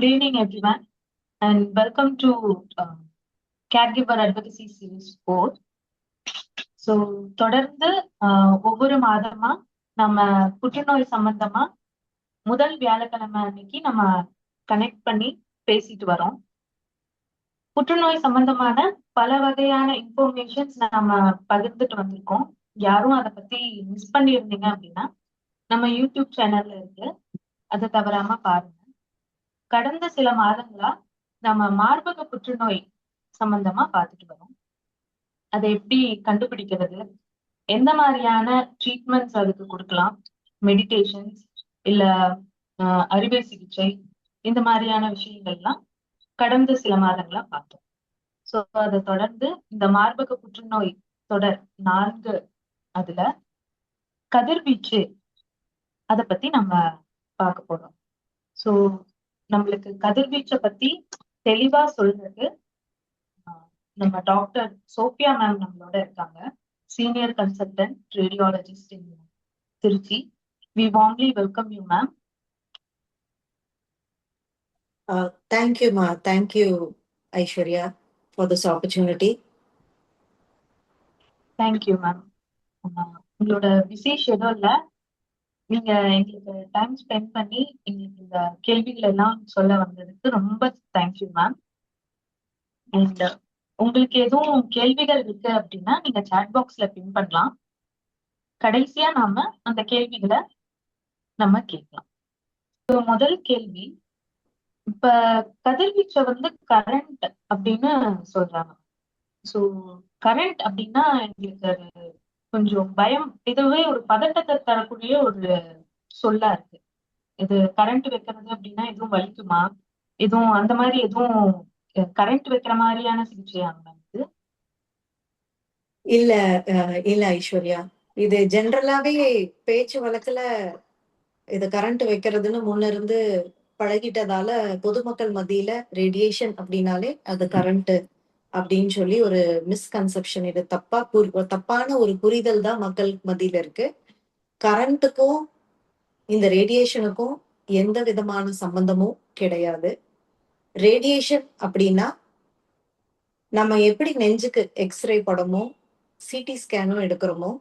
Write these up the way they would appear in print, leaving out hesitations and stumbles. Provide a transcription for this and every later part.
Good evening, everyone, and welcome to Caregiver Advocacy Series 4. So தொடர்ந்து ஒவ்வொரு மாதமா நம்ம புற்றுநோய் சம்பந்தமா முதல் வியாழக்கிழமை அன்னைக்கு நம்ம கனெக்ட் பண்ணி பேசிட்டு வரோம். புற்றுநோய் சம்பந்தமான பல வகையான இன்ஃபர்மேஷன்ஸ் நம்ம பகிர்ந்துட்டு வந்திருக்கோம். யாரும் அதை பத்தி மிஸ் பண்ணியிருந்தீங்க அப்படின்னா நம்ம யூடியூப் சேனல்ல இருக்கு, அதை தவறாம பாருங்க. கடந்த சில மாதங்களா நம்ம மார்பக புற்றுநோய் சம்பந்தமா பார்த்துட்டு வரோம். அதை எப்படி கண்டுபிடிக்கிறது, எந்த மாதிரியான ட்ரீட்மெண்ட்ஸ் அதுக்கு கொடுக்கலாம், மெடிடேஷன்ஸ் இல்ல அறுவை சிகிச்சை, இந்த மாதிரியான விஷயங்கள்லாம் கடந்த சில மாதங்களா பார்த்தோம். ஸோ அதை தொடர்ந்து இந்த மார்பக புற்றுநோய் தொடர் 4 அதுல கதிர்வீச்சு அதை பத்தி நம்ம பார்க்க போறோம். ஸோ நம்மளுக்கு கதிர்வீச்சை பத்தி தெளிவா சொல்றது நம்ம டாக்டர் சோஃபியா மேம் நம்மளோட இருக்காங்க, senior consultant radiologist in Trichy. We warmly welcome you, ma'am. Thank you, Ma. Thank you, Aishwarya, for this opportunity. Thank you, ma'am. உங்களோட பிஸி ஷெட்யூல்ல நீங்க எங்களுக்கு டைம் ஸ்பெண்ட் பண்ணி எங்களுக்கு இந்த கேள்விகள் எல்லாம் சொல்ல வந்ததுக்கு ரொம்ப தேங்க்யூ மேம். அண்ட் உங்களுக்கு எதுவும் கேள்விகள் இருக்கு அப்படின்னா நீங்க சாட் பாக்ஸ்ல பின் பண்ணலாம். கடைசியா நாம அந்த கேள்விகளை நம்ம கேட்கலாம். முதல் கேள்வி, இப்ப கதிர்வீச்சை கரண்ட் அப்படின்னு சொல்றாங்க. சோ கரண்ட் அப்படின்னா எங்களுக்கு கொஞ்சம் பயம், இதுவே ஒரு பதட்டத்தை தரக்கூடிய ஒரு சொல்லா இருக்கு. இது கரண்ட் வைக்கிறது அப்படின்னா எதுவும் வலிக்குமா, எதுவும் அந்த மாதிரி எதுவும் கரண்ட் வைக்கிற மாதிரியான சிகிச்சையாங்க இது? இல்ல இல்ல ஐஸ்வர்யா, இது ஜென்ரலாவே பேச்சு வழக்குல இது கரண்ட் வைக்கிறதுன்னு முன்ன இருந்து பழகிட்டதால பொதுமக்கள் மத்தியில ரேடியேஷன் அப்படின்னாலே அது கரண்ட் அப்படின்னு சொல்லி ஒரு மிஸ்கன்செப்ஷன், இது தப்பான ஒரு புரிதல் தான் மக்கள் மத்தியில இருக்கு. கரண்ட்டுக்கும் இந்த ரேடியேஷனுக்கும் எந்த விதமான சம்பந்தமும் கிடையாது. ரேடியேஷன் அப்படின்னா நம்ம எப்படி நெஞ்சுக்கு எக்ஸ்ரே படமோ சிடி ஸ்கேனும் எடுக்கிறோமோ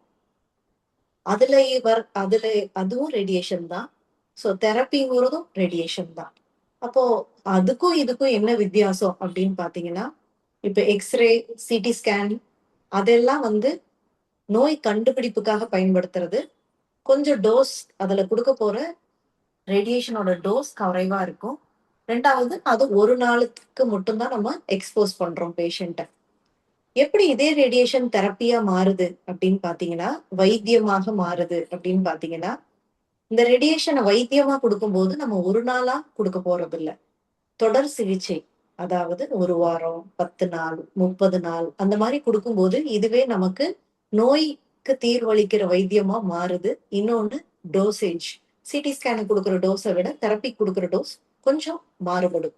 அதுவும் ரேடியேஷன் தான். ஸோ தெரப்பிங்கிறதும் ரேடியேஷன் தான். அப்போ அதுக்கும் இதுக்கும் என்ன வித்தியாசம் அப்படின்னு பாத்தீங்கன்னா, இப்ப எக்ஸ்ரே சிடி ஸ்கேன் அதெல்லாம் நோய் கண்டுபிடிப்புக்காக பயன்படுத்துறது. கொஞ்சம் டோஸ் அதுல கொடுக்க போற ரேடியேஷனோட டோஸ் குறைவா இருக்கும். ரெண்டாவது, அது ஒரு நாளுக்கு மட்டும்தான் நம்ம எக்ஸ்போஸ் பண்றோம் பேஷண்ட்டை. எப்படி இதே ரேடியேஷன் தெரப்பியா மாறுது அப்படின்னு பாத்தீங்கன்னா, வைத்தியமாக மாறுது அப்படின்னு பாத்தீங்கன்னா, இந்த ரேடியேஷனை வைத்தியமா கொடுக்கும்போது நம்ம ஒரு நாளா கொடுக்க போறது இல்லை. தொடர் சிகிச்சை, அதாவது 1 வாரம், 10 நாள், 30 நாள் அந்த மாதிரி கொடுக்கும்போது இதுவே நமக்கு நோய்க்கு தீர்வளிக்கிற வைத்தியமா மாறுது. இன்னொன்னு டோசேஜ், சிடி ஸ்கேனுக்கு கொடுக்குற டோஸை விட தெரப்பி கொடுக்குற டோஸ் கொஞ்சம் மாறுபடும்.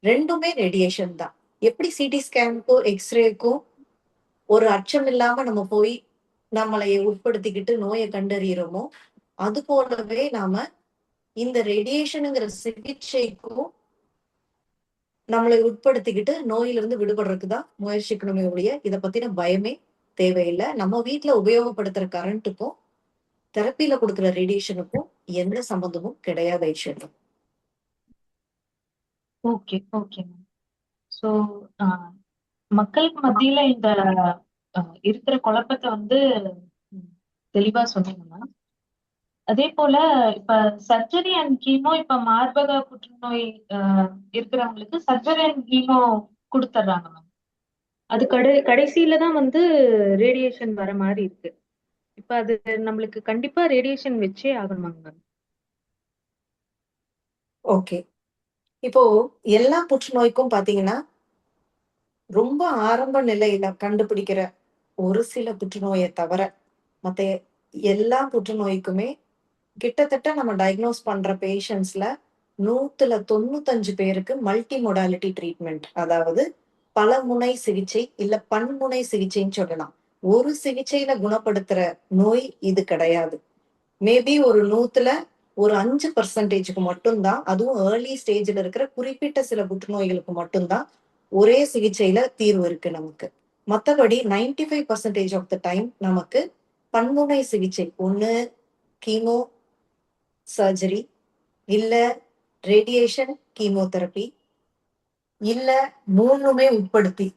ரெண்டுமே ரேடியேஷன் தான். எப்படி சிடி ஸ்கேனுக்கும் எக்ஸ்ரேக்கும் ஒரு அச்சம் இல்லாம நம்ம போய் நம்மளை உட்படுத்திக்கிட்டு நோயை கண்டறியறோமோ, அது போலவே நாம இந்த ரேடியேஷனுங்கிற சிகிச்சைக்கும் நம்மளை உட்படுத்திக்கிட்டு நோயிலிருந்து விடுபடுறதுக்கு தான் முயற்சிக்கணுமே ஒழிய இதை பத்தின பயமே தேவையில்லை. நம்ம வீட்டுல உபயோகப்படுத்துற கரண்ட்டுக்கும் தெரப்பியில கொடுக்குற ரேடியேஷனுக்கும் எந்த சம்பந்தமும் கிடையாது Aishwarya. Okay okay ma'am. So மக்களுக்கு மத்தியில இந்த இருக்கிற குழப்பத்தை தெளிவா சொன்னீங்க மேம். அதே போல இப்ப சர்ஜரி அண்ட் கீமோ, இப்ப மார்பக புற்றுநோய் இருக்கிறவங்களுக்கு சர்ஜரி அண்ட் கீமோ கொடுத்துட்றாங்க மேம். அது கடைசியில தான் ரேடியேஷன் வர மாதிரி இருக்கு. இப்ப அது நம்மளுக்கு கண்டிப்பா ரேடியேஷன் வச்சே ஆகணுமாங்க மேம்? ஓகே, இப்போ எல்லா புற்றுநோய்க்கும் பாத்தீங்கன்னா ரொம்ப ஆரம்ப நிலையில கண்டுபிடிக்கிற ஒரு சில புற்றுநோயை தவிர மத்த எல்லா புற்றுநோய்க்குமே கிட்டத்தட்ட நம்ம டயக்னோஸ் பண்ற பேஷண்ட்ஸ்ல 195 பேருக்கு மல்டி மொடாலிட்டி ட்ரீட்மெண்ட், அதாவது பல முனை சிகிச்சை இல்ல பன்முனை சிகிச்சைன்னு சொல்லலாம். ஒரு சிகிச்சையில குணப்படுத்துற நோய் இது கிடையாது. மேபி ஒரு 100ல ஒரு 5% மட்டும்தான், அதுவும் ஏர்லி ஸ்டேஜ்ல இருக்கிற குறிப்பிட்ட சில புற்றுநோய்களுக்கு மட்டும்தான் ஒரே சிகிச்சையில தீர்வு இருக்கு நமக்கு. மத்தபடி 95% ஆஃப் த டைம் நமக்கு பன்முனை சிகிச்சை. ஒண்ணு கீமோ சர்ஜரி, இல்ல ரேடியேஷன் கீமோதெரபி, இல்ல 3மே உட்படுத்தி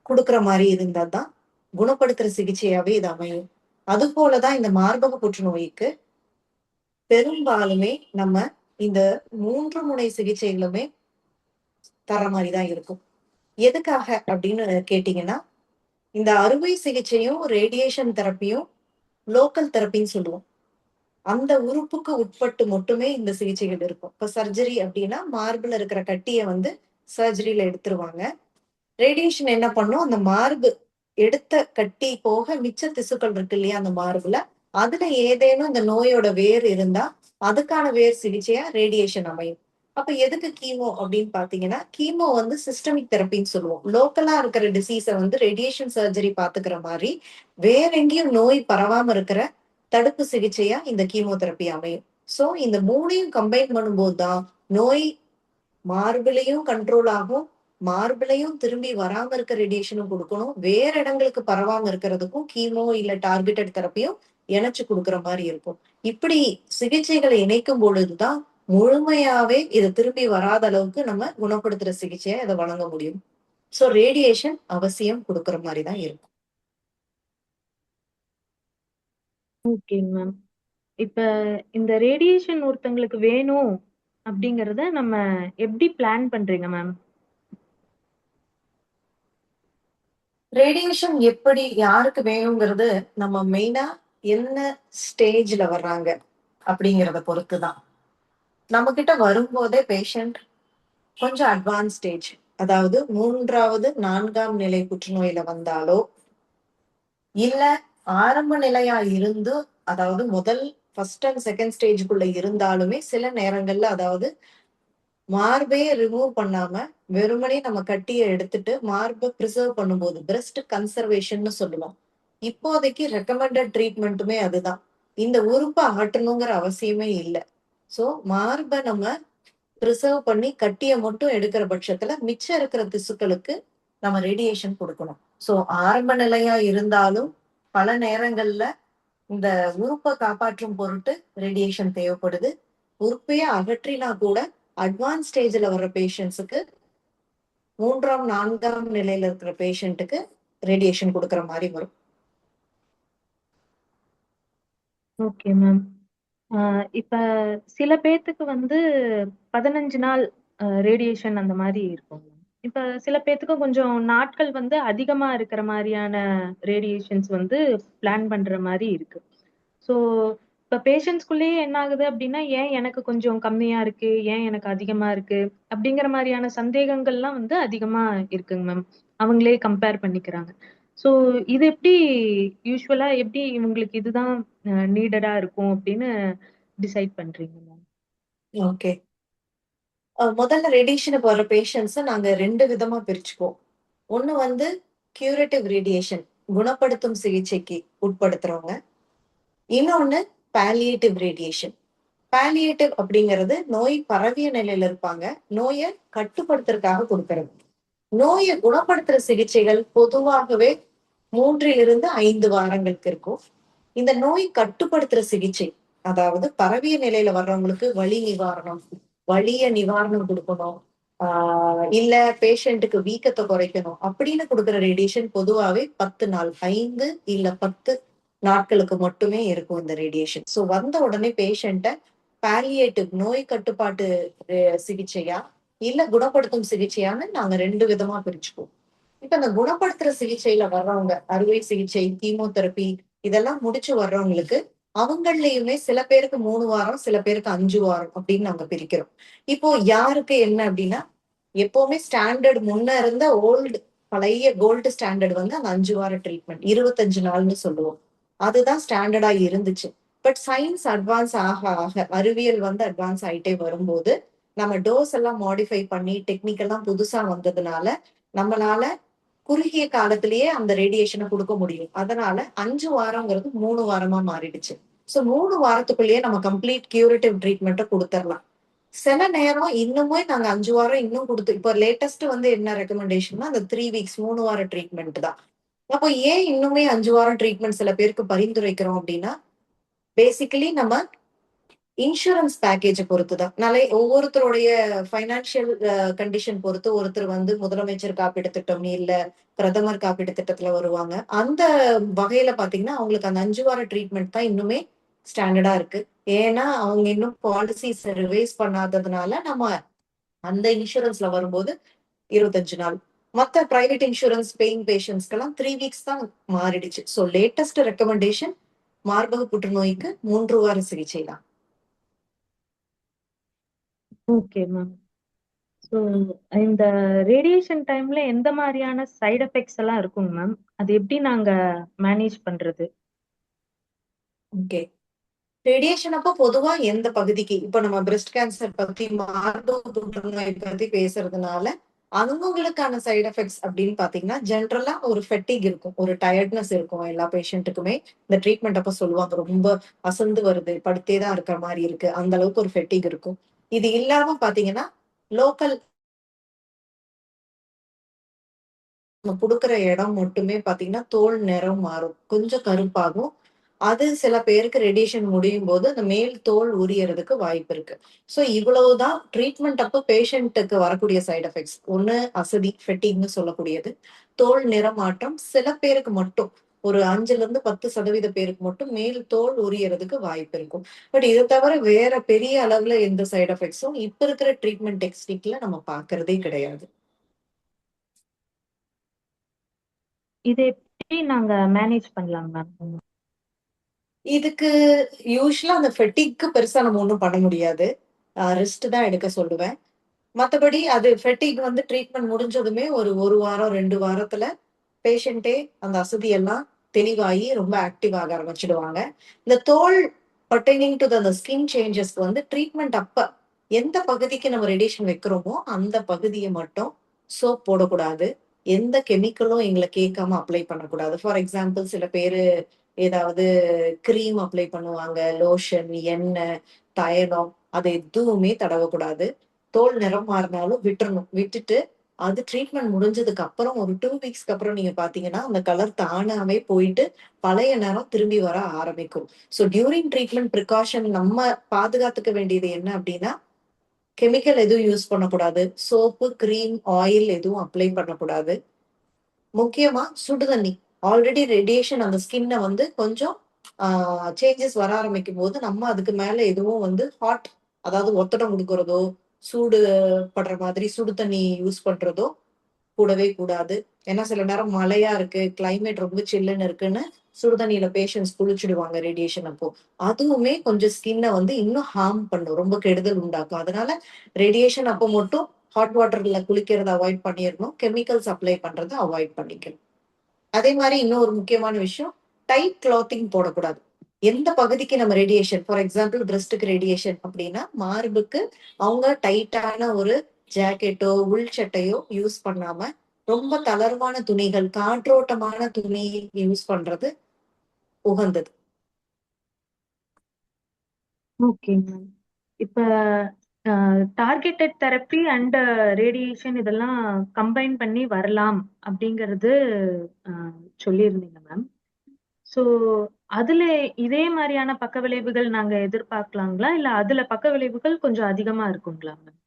குடுக்குற மாரி இருந்தா தான் குணப்படுத்துற சிகிச்சையாவே இது அமையும். அதுபோலதான் இந்த மார்பக புற்றுநோய்க்கு பெரும்பாலுமே நம்ம இந்த 3 முனை சிகிச்சைகளுமே தர மாரி தான் இருக்கும். எதுக்காக அப்படின்னு கேட்டீங்கன்னா, இந்த அறுவை சிகிச்சையும், ரேடியேஷன் தெரப்பியும் லோக்கல் தெரப்பின்னு சொல்லுவோம். அந்த உறுப்புக்கு உட்பட்டு மட்டுமே இந்த சிகிச்சைகள் இருக்கும். இப்ப சர்ஜரி அப்படின்னா, மார்புல இருக்கிற கட்டிய வந்து சர்ஜரியில எடுத்துருவாங்க. ரேடியேஷன் என்ன பண்ணும், அந்த மார்பு எடுத்த கட்டி போக மிச்ச திசுக்கள் இருக்கு இல்லையா அந்த மார்புல, அதுல ஏதேனும் இந்த நோயோட வேர் இருந்தா, அதுக்கான வேர் சிகிச்சையா ரேடியேஷன் அமையும். அப்ப எதுக்கு கீமோ அப்படின்னு பார்த்தீங்கன்னா, கீமோ வந்து சிஸ்டமிக் தெரப்பின்னு சொல்லுவோம். லோக்கலா இருக்கிற டிசீஸ வந்து ரேடியேஷன் சர்ஜரி பார்த்துக்கிற மாரி, வேற எங்கேயும் நோய் பரவாம இருக்கிற தடுப்பு சிகிச்சையா இந்த கீமோதெரப்பி அமையும். சோ இந்த 3யும் கம்பைன் பண்ணும்போது தான் நோய் மார்பிலையும் கண்ட்ரோல் ஆகும். மார்பிலையும் திரும்பி வராம இருக்க ரேடியேஷனும் குடுக்கணும். வேற இடங்களுக்கு பரவாம இருக்கிறதுக்கும் கீமோ இல்ல டார்கெட்டட் தெரப்பியும் இணைச்சு குடுக்குற மாரி இருக்கும். இப்படி சிகிச்சைகளை இணைக்கும் பொழுதுதான் முழுமையாவே இது திரும்பி வராத அளவுக்கு நம்ம குணப்படுத்துற சிகிச்சையா இத வழங்க முடியும். சோ ரேடியேஷன் அவசியம் குடுக்குற மாரி தான் இருக்கும். ஓகேங்க மேம். இப்ப இந்த ரேடியேஷன் ஒருத்தங்களுக்கு வேணும் அப்படிங்கறத நம்ம எப்படி பிளான் பண்றீங்க மேம்? ரேடியேஷன் எப்படி யாருக்கு வேணுங்கிறது நம்ம மெயினா என்ன ஸ்டேஜ்ல வர்றாங்க அப்படிங்கிறத பொறுத்து தான். நம்மகிட்ட வரும்போதே பேஷண்ட் கொஞ்சம் அட்வான்ஸ் ஸ்டேஜ், அதாவது 3வது, 4ஆம் நிலை புற்றுநோயில வந்தாலோ, இல்ல ஆரம்ப நிலையா இருந்து அதாவது முதல் ஃபர்ஸ்ட் அண்ட் செகண்ட் ஸ்டேஜ்க்குள்ள இருந்தாலுமே சில நேரங்கள்ல அதாவது மார்பே ரிமூவ் பண்ணாம, வெறுமனே நம்ம கட்டிய எடுத்துட்டு மார்ப பிரிசர்வ் பண்ணும்போது, பிரஸ்ட் கன்சர்வேஷன்னு சொல்லுவோம். இப்போதைக்கு ரெக்கமெண்டட் ட்ரீட்மெண்ட்டுமே அதுதான். இந்த உறுப்ப அகற்றணுங்கிற அவசியமே இல்ல. சோ மார்ப நம்ம பிரிசர்வ் பண்ணி கட்டிய மட்டும் எடுக்கிற பட்சத்துல, மிச்சம் இருக்கிற திசுக்களுக்கு நம்ம ரேடியேஷன் குடுக்கணும். சோ ஆரம்ப நிலையா இருந்தாலும், பல நேரங்கள்ல இந்த உறுப்ப காப்பாற்றும் பொருட்டு ரேடியேஷன் தேவைப்படுது. உறுப்பையே அகற்றினா கூட அட்வான்ஸ் ஸ்டேஜ்ல வர்ற பேஷண்ட்ஸுக்கு 3ஆம், 4ஆம் நிலையில இருக்கிற பேஷண்ட்டுக்கு ரேடியேஷன் குடுக்குற மாரி வரும். Okay ma'am. இப்ப சில பேத்துக்கு வந்து 15 நாள் ரேடியேஷன் அந்த மாரி இருக்கும் மேம். இப்ப சில பேத்துக்கு கொஞ்சம் நாட்கள் வந்து அதிகமா இருக்கிற மாரியான ரேடியேஷன்ஸ் வந்து பிளான் பண்ற மாரி இருக்கு. ஸோ இப்ப பேஷண்ட்ஸ்குள்ளேயே என்ன ஆகுது அப்டின்னா, ஏன் எனக்கு கொஞ்சம் கம்மியா இருக்கு? ஏன் எனக்கு அதிகமா இருக்கு? அப்டிங்கிற மாரியான சந்தேகங்கள்லாம் வந்து அதிகமா இருக்குங்க மேம். அவங்களே கம்பேர் பண்ணிக்கிறாங்க. ஸோ இது எப்டி யூசுவலா எப்டி இவங்களுக்கு இதுதான் நீடடா இருக்கும் அப்டின்னு டிசைட் பண்றீங்க மேம்? ஓகே. முதல்ல ரேடியேஷனுக்கு வர பேஷண்ட்ஸ நாங்க 2 விதமா பிரிச்சுக்குவோம். ஒண்ணு வந்து கியூரேட்டிவ் ரேடியேஷன் குணப்படுத்தும் சிகிச்சைக்கு உட்படுத்துறவங்க. இன்னொன்னு பாலியேட்டிவ் ரேடியேஷன். பாலியேட்டிவ் அப்படிங்கிறது நோய் பரவிய நிலையில இருப்பாங்க. நோய கட்டுப்படுத்துறதுக்காக குடுக்கறது. நோய குணப்படுத்துற சிகிச்சைகள் பொதுவாகவே 3லிருந்து 5 வாரங்களுக்கு இருக்கும். இந்த நோய் கட்டுப்படுத்துற சிகிச்சை, அதாவது பரவிய நிலையில வர்றவங்களுக்கு வலி நிவாரணம், வலிய நிவாரணம் குடுக்கணும். இல்ல பேஷண்ட்டுக்கு வீக்கத்த குறைக்கணும் அப்படின்னு குடுக்குற ரேடியேஷன் பொதுவாவே 10 நாள். 5 இல்ல 10 நாட்களுக்கு மட்டுமே இருக்கும் இந்த ரேடியேஷன். சோ வந்த உடனே பேஷண்ட்ட பாலியேட்டிவ் நோய் கட்டுப்பாட்டு சிகிச்சையா, இல்ல குணப்படுத்தும் சிகிச்சையான்னு நாங்க 2 விதமா பிரிச்சுக்குவோம். இப்ப இந்த குணப்படுத்துற சிகிச்சையில வர்றவங்க, அறுவை சிகிச்சை, கீமோதெரபி இதெல்லாம் முடிச்சு வர்றவங்களுக்கு, அவங்கள்லயுமே சில பேருக்கு 3 வாரம், சில பேருக்கு 5 வாரம் அப்படின்னு நாங்க பிரிக்கிறோம். இப்போ யாருக்கு என்ன அப்படின்னா, எப்பவுமே ஸ்டாண்டர்ட் முன்ன இருந்த பழைய கோல்டு ஸ்டாண்டர்ட் வந்து அந்த 5 வார ட்ரீட்மெண்ட். 25 நாள்னு சொல்லுவோம். அதுதான் ஸ்டாண்டர்டா இருந்துச்சு. பட் சயின்ஸ் அட்வான்ஸ் ஆக ஆக, அறிவியல் வந்து அட்வான்ஸ் ஆயிட்டே வரும்போது, நம்ம டோஸ் எல்லாம் மாடிஃபை பண்ணி, டெக்னிக் எல்லாம் புதுசா வந்ததுனால, நம்மளால குறுகிய காலத்திலேயே அந்த ரேடியேஷன குடுக்க முடியும். அதனால 5 வாரம்ங்கிறது 3 வாரமா மாறிடுச்சு. ஸோ 3 வாரத்துக்குள்ளேயே நம்ம கம்ப்ளீட் கியூரேட்டிவ் ட்ரீட்மெண்ட்டை கொடுத்துடலாம். சில நேரம் இன்னுமே நாங்க 5 வாரம் இன்னும் கொடுத்து இப்போ லேட்டஸ்ட் வந்து என்ன ரெக்கமெண்டேஷன்னா அந்த 3 வீக்ஸ் 3 வார ட்ரீட்மெண்ட் தான். அப்போ ஏன் இன்னுமே 5 வாரம் ட்ரீட்மெண்ட் சில பேருக்கு பரிந்துரைக்கிறோம் அப்படின்னா, பேசிக்கலி நம்ம இன்சூரன்ஸ் பேக்கேஜை பொறுத்து தான். ஒவ்வொருத்தருடைய ஃபைனான்சியல் கண்டிஷன் பொறுத்து ஒருத்தர் வந்து முதலமைச்சர் காப்பீடு திட்டம், இல்ல பிரதமர் காப்பீடு திட்டத்துல வருவாங்க. அந்த வகையில பாத்தீங்கன்னா, அவங்களுக்கு அந்த 5 வார ட்ரீட்மெண்ட் தான் இன்னுமே ஸ்டாண்டர்டா இருக்கு. ஏன்னா, அவங்க இன்னும் பாலிசிஸ் ரிவைஸ் பண்ணாததுனால நம்ம அந்த இன்சூரன்ஸ்ல வரும்போது 25 நாள். மத்த பிரைவேட் இன்சூரன்ஸ் பேயிங் பேஷண்ட்ஸ்க்கெல்லாம் 3 வீக்ஸ் தான் மாறிடுச்சு. ஸோ லேட்டஸ்ட் ரெக்கமெண்டேஷன் மார்பக புற்றுநோய்க்கு 3 வார சிகிச்சை தான். Okay ma'am. ஸோ இந்த ரேடியேஷன் டைம்ல எந்த மாதிரியான சைடு எஃபெக்ட்ஸ் எல்லாம் இருக்குங்க மேம்? அது எப்படி நாங்க மேனேஜ் பண்றது? ஓகே. ரேடியேஷன் அப்போ பொதுவா எந்த பகுதிக்கு இப்ப நம்ம பிரஸ்ட் கேன்சர் பத்தி மார்பக புற்றுநோய் பத்தி பேசுறதுனால அவங்களுக்கான சைடு எஃபெக்ட்ஸ் அப்படின்னு பாத்தீங்கன்னா ஜென்ரலா ஒரு ஃபெட்டிக் இருக்கும், ஒரு டயர்ட்னஸ் இருக்கும் எல்லா பேஷண்ட்டுக்குமே. இந்த ட்ரீட்மெண்ட் அப்ப சொல்லுவாங்க ரொம்ப அசந்து வருது, படுத்தே தான் இருக்கிற மாதிரி இருக்கு, அந்த அளவுக்கு ஒரு ஃபெட்டிக் இருக்கும். இது இல்லாம பாத்தீங்கன்னா லோக்கல் நம்ம குடுக்குற இடம் மட்டுமே பாத்தீங்கன்னா தோல் நிறம் மாறும், கொஞ்சம் கருப்பாகும். அது சில பேருக்கு ரேடியேஷன் முடியும் போது அந்த மேல் தோல் உரியறதுக்கு வாய்ப்பு இருக்கு. ஸோ இவ்வளவுதான் ட்ரீட்மெண்ட் அப்போ பேஷண்ட்டுக்கு வரக்கூடிய சைடு எஃபெக்ட்ஸ். ஒண்ணு அசதி ஃபெட்டிக்னு சொல்லக்கூடியது, தோல் நிறமாற்றம். சில பேருக்கு மட்டும் ஒரு 5ல இருந்து 10% பேருக்கு மட்டும் மேல் தோல் உரியறதுக்கு வாய்ப்பு இருக்கும். பட் இதை தவிர வேற பெரிய அளவுல எந்த சைடு எஃபெக்ட்ஸும் இப்ப இருக்கிற ட்ரீட்மெண்ட் டெக்னிக்ல நம்ம பாக்குறதே கிடையாது. இதை எப்படி நாங்க மேனேஜ் பண்ணலாம் மேம்? இதுக்கு யூசுவலா அந்த ஃபெட்டிக்கு பெருசா நம்ம ஒண்ணும் பண்ண முடியாது. ரெஸ்ட் தான் எடுக்க சொல்லுவேன். மத்தபடி அது ஃபெட்டிக் வந்து ட்ரீட்மெண்ட் முடிஞ்சதுமே ஒரு 1 வாரம், 2 வாரத்துல பேஷண்ட்டே அந்த அசதி எல்லாம் தெளிவாகி ரொம்ப ஆக்டிவ் ஆக ஆரம்பிச்சுடுவாங்க. இந்த தோல் பர்ட்டெய்னிங் டு அந்த ஸ்கின் சேஞ்சஸ்க்கு வந்து ட்ரீட்மெண்ட் அப்ப எந்த பகுதிக்கு நம்ம ரேடியேஷன் வைக்கிறோமோ, அந்த பகுதிய மட்டும் சோப் போடக்கூடாது. எந்த கெமிக்கலும் எங்கள கேட்காம அப்ளை பண்ணக்கூடாது. ஃபார் எக்ஸாம்பிள் சில பேரு ஏதாவது கிரீம் அப்ளை பண்ணுவாங்க, லோஷன், எண்ணெய், தைலம் அது எதுவுமே தடவக்கூடாது. தோல் நிறம் மாறினாலும் விட்டுறணும். விட்டுட்டு அது ட்ரீட்மெண்ட் முடிஞ்சதுக்கு அப்புறம் ஒரு 2 வீக்ஸ்க்கு அப்புறம் நீங்க பார்த்தீங்கன்னா, அந்த கலர் தானாவே போயிட்டு பழைய நிறம் திரும்பி வர ஆரம்பிக்கும். ஸோ டியூரிங் ட்ரீட்மெண்ட் பிரிகாஷன் நம்ம பாதுகாத்துக்க வேண்டியது என்ன அப்டின்னா, கெமிக்கல் எதுவும் யூஸ் பண்ணக்கூடாது. சோப்பு, கிரீம், ஆயில் எதுவும் அப்ளை பண்ணக்கூடாது. முக்கியமா சுடு தண்ணி. ஆல்ரெடி ரேடியேஷன் அந்த ஸ்கின்ன வந்து கொஞ்சம் ஆ சேஞ்சஸ் வர ஆரம்பிக்கும்போது, நம்ம அதுக்கு மேல எதுவும் வந்து அதாவது ஒத்தடம் குடுக்குறதோ, சூடு படுற மாதிரி சுடு தண்ணி யூஸ் பண்றதோ கூடவே கூடாது. ஏன்னா சில நேரம் மழையா இருக்கு, கிளைமேட் ரொம்ப சில்லுன்னு இருக்குன்னு சுடு தண்ணீல பேஷண்ட்ஸ் குளிச்சுடுவாங்க ரேடியேஷன் அப்போ. அதுவுமே கொஞ்சம் ஸ்கின்ன வந்து இன்னும் ஹார்ம் பண்ணும். ரொம்ப கெடுதல் உண்டாக்கும். அதனால ரேடியேஷன் அப்போ மட்டும் ஹாட் வாட்டர்ல குளிக்கிறத அவாய்ட் பண்ணிறணும். கெமிக்கல்ஸ் அப்ளை பண்றத அவாய்ட் பண்ணிக்கணும். அதே மாரி இன்னும் ஒரு முக்கியமான விஷயம், டைட் கிளாத்திங் போடக்கூடாது. எந்த பகுதிக்கு நம்ம ரேடியேஷன் ஃபார் எக்ஸாம்பிள் பிரஸ்ட்க்கு ரேடியேஷன் அப்படின்னா, மார்புக்கு அவங்க டைட்டான ஒரு ஜாக்கெட்டோ, உள் சட்டையோ யூஸ் பண்ணாம, ரொம்ப தளர்வான துணிகள், காற்றோட்டமான துணி யூஸ் பண்றது உகந்தது. Okay ma'am. இப்ப டார்கெட்டட் தெரப்பி அண்ட் ரேடியேஷன் இதெல்லாம் கம்பைன் பண்ணி வரலாம் அப்படிங்கிறது சொல்லியிருந்தீங்க மேம். ஸோ அதுல இதே மாதிரியான பக்க விளைவுகள் நாங்க எதிர்பார்க்கலாங்களா? இல்ல அதுல பக்க விளைவுகள் கொஞ்சம் அதிகமா இருக்குங்களா மேம்?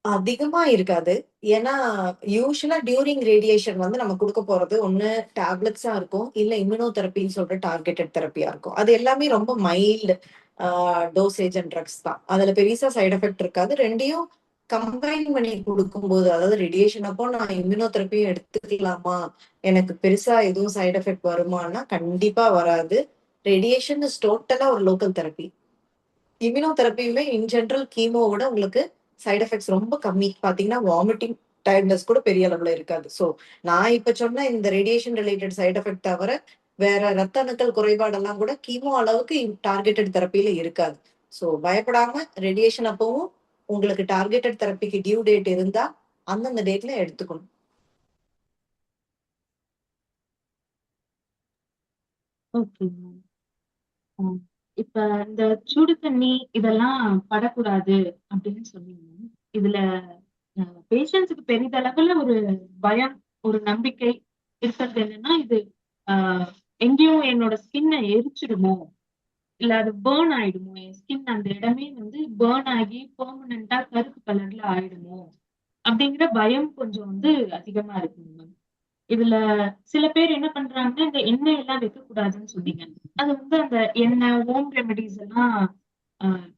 அதிகமா இருக்காது. ஏன்னா, யூசுவலா டியூரிங் ரேடியேஷன் வந்து நம்ம குடுக்க போறது ஒண்ணு டேப்லெட்ஸா இருக்கும். இல்ல இம்யூனோ தெரப்பின்னு சொல்ற டார்கெட்டட் தெரப்பியா இருக்கும். அது எல்லாமே ரொம்ப மைல்டு ஆ டோசேஜ் அண்ட் ட்ரக்ஸ் தான். அதுல பெரிசா சைட் எஃபெக்ட் இருக்காது. 2யும் கம்பைன் பண்ணி குடுக்கும்போது, அதாவது ரேடியேஷன் அப்போ நான் இம்யூனோ தெரப்பியும் எடுத்துக்கலாமா? எனக்கு பெருசா எதுவும் சைட் எஃபெக்ட் வருமான்னா, கண்டிப்பா வராது. ரேடியேஷன் இஸ் டோட்டலா ஒரு லோக்கல் தெரப்பி. இம்யூனோ தெரப்பியுமே இன் ஜெனரல் கீமோவோட உங்களுக்கு சைட் எஃபெக்ட்ஸ் ரொம்ப கம்மி. பார்த்தீங்கன்னா, வாமிட்டிங், டயர்ட்னஸ் கூட பெரிய அளவுல இருக்காது. ஸோ, நான் இப்ப சொன்ன இந்த ரேடியேஷன் ரிலேட்டட் சைட் எஃபெக்ட் தவிர, வேற ரத்த அணுக்கள் குறைபாடெல்லாம் கூட கீமோ அளவுக்கு டார்கெட்டட் தெரப்பில இருக்காது. ஸோ, பயப்படாம ரேடியேஷன் அப்பவும் உங்களுக்கு டார்கெட்டட் தெரப்பிக்கு டியூ டேட் இருந்தா, அந்தந்த டேட்ல எடுத்துக்கணும். Okay ma'am. இப்ப இந்த சுடு தண்ணி இதெல்லாம் படக்கூடாது அப்படின்னு சொன்னீங்க. இதுல பேஷண்ட்ஸுக்கு பெரிதளவுல ஒரு பயம், ஒரு நம்பிக்கை இருக்கிறது என்னன்னா, இது ஆஹ் எங்கேயும் என்னோட ஸ்கின்னை எரிச்சிடுமோ, இல்ல அது பேர்ன் ஆயிடுமோ, என் ஸ்கின் அந்த இடமே வந்து பேர்ன் ஆகி பெர்மனண்டா கருப்பு கலர்ல ஆயிடுமோ அப்படிங்கிற பயம் கொஞ்சம் வந்து அதிகமா இருக்குங்க மேம். இதுல சில பேர் என்ன பண்றாங்கன்னா, இந்த எண்ணெய் எல்லாம் வைக்க கூடாதுன்னு சொன்னீங்க. அது வந்து அந்த எண்ணெய் ஹோம் ரெமெடிஸ் எல்லாம்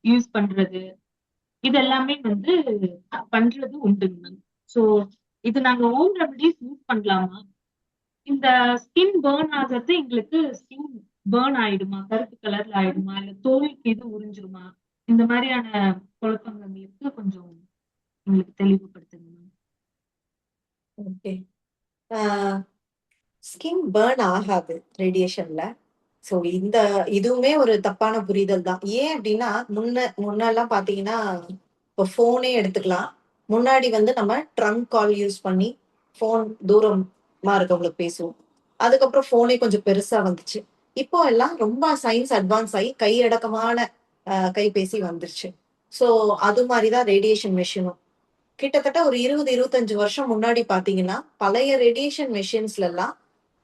யூஸ் பண்றது, இது எல்லாமே வந்து பண்றது உண்டுங்க மேம். சோ இது நாங்க ஹோம் ரெமெடிஸ் யூஸ் பண்ணலாமா? இந்த ஸ்கின் பேர்ன் ஆகிறது எங்களுக்கு ஸ்கின் பேர்ன் ஆயிடுமா, கருப்பு கலர்ல ஆயிடுமா, இல்ல தோலுக்கு இது உறிஞ்சிருமா? இந்த மாதிரியான குழப்பங்களுக்கு கொஞ்சம் எங்களுக்கு தெளிவுபடுத்துங்க மேம். ஓகே. ஸ்கின் பேர்ன் ஆகாது ரேடியேஷன்ல. ஸோ இதுவுமே ஒரு தப்பான புரிதல் தான். ஏன் அப்படின்னா, முன்னெல்லாம் பார்த்தீங்கன்னா, இப்போ ஃபோனே எடுத்துக்கலாம். முன்னாடி வந்து நம்ம ட்ரங்க் கால் யூஸ் பண்ணி ஃபோன் தூரமா இருக்கவங்களுக்கு பேசுவோம். அதுக்கப்புறம் ஃபோனே கொஞ்சம் பெருசா வந்துச்சு. இப்போ எல்லாம் ரொம்ப சயின்ஸ் அட்வான்ஸ் ஆகி கையடக்கமான கைபேசி வந்துருச்சு. ஸோ அது மாதிரி தான் ரேடியேஷன் மெஷினும். கிட்டத்தட்ட ஒரு 20, 25 வருஷம் முன்னாடி பார்த்தீங்கன்னா, பழைய ரேடியேஷன் மெஷின்ஸ்லலாம்